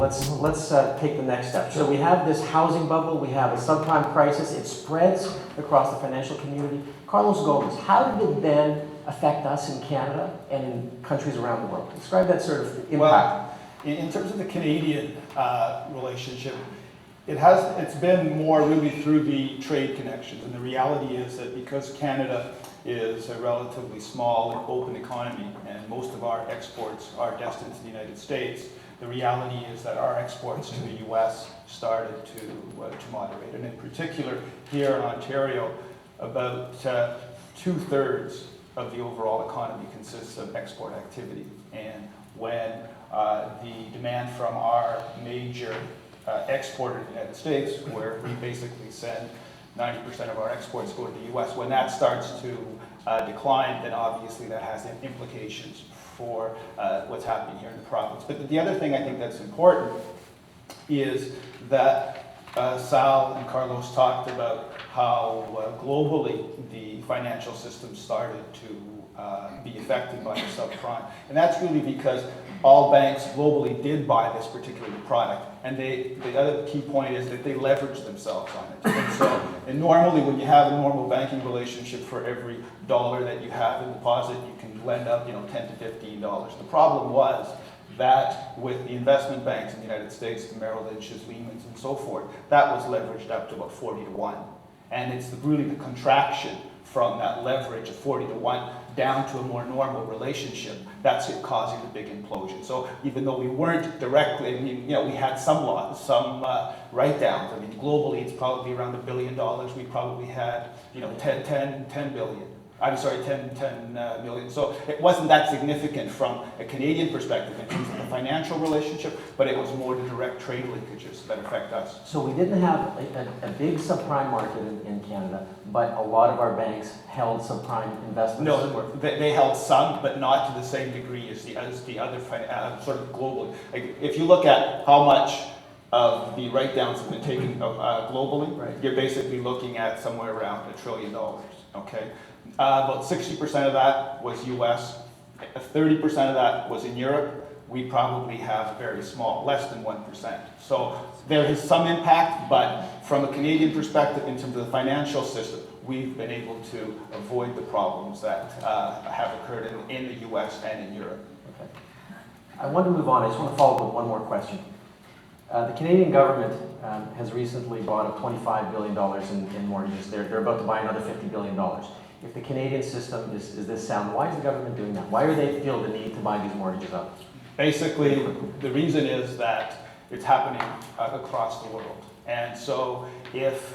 let's take the next step. So we have this housing bubble, we have a subprime crisis, it spreads across the financial community. Carlos Gomez, how did it then affect us in Canada and in countries around the world? Describe that sort of impact. Well, in terms of the Canadian relationship, it's been more really through the trade connections, and the reality is that because Canada is a relatively small and open economy, and most of our exports are destined to the United States, the reality is that our exports to the U.S. started to moderate. And in particular, here in Ontario, about 2/3 of the overall economy consists of export activity. And when the demand from our major exporter in the United States, where we basically send 90% of our exports go to the U.S., when that starts to decline, then obviously that has implications for what's happening here in the province. But the other thing I think that's important is that Sal and Carlos talked about how globally the financial system started to be affected by the subprime. And that's really because all banks globally did buy this particular product. And the other key point is that they leveraged themselves on it. And normally when you have a normal banking relationship, for every dollar that you have in deposit, you can lend out, $10 to $15. The problem was that with the investment banks in the United States, the Merrill Lynch's, Lehman's, and so forth, that was leveraged up to about 40 to 1. And it's really the contraction from that leverage of 40 to 1 down to a more normal relationship, that's it causing the big implosion. So even though we weren't directly, we had some write-downs. Globally it's probably around $1 billion. We probably had, 10 billion. I'm sorry, 10 million. So it wasn't that significant from a Canadian perspective in terms of the financial relationship, but it was more the direct trade linkages that affect us. So we didn't have a big subprime market in Canada, but a lot of our banks held subprime investments. No, they held some, but not to the same degree as the other sort of globally. Like if you look at how much of the write-downs have been taken globally, right, you're basically looking at somewhere around $1 trillion. Okay. About 60% of that was US, 30% of that was in Europe. We probably have very small, less than 1%. So there is some impact, but from a Canadian perspective, in terms of the financial system, we've been able to avoid the problems that have occurred in the US and in Europe. Okay. I want to move on. I just want to follow up with one more question. The Canadian government has recently bought up $25 billion in mortgages. They're about to buy another $50 billion. If the Canadian system is this sound, why is the government doing that? Why do they feel the need to buy these mortgages up? Basically, the reason is that it's happening across the world. And so if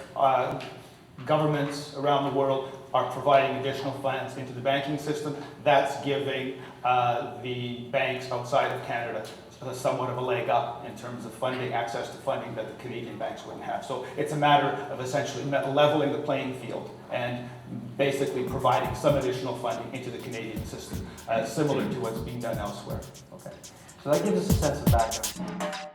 governments around the world are providing additional funds into the banking system, that's giving the banks outside of Canada somewhat of a leg up in terms of funding, access to funding that the Canadian banks wouldn't have. So it's a matter of essentially leveling the playing field and basically providing some additional funding into the Canadian system, similar to what's being done elsewhere. Okay. So that gives us a sense of background.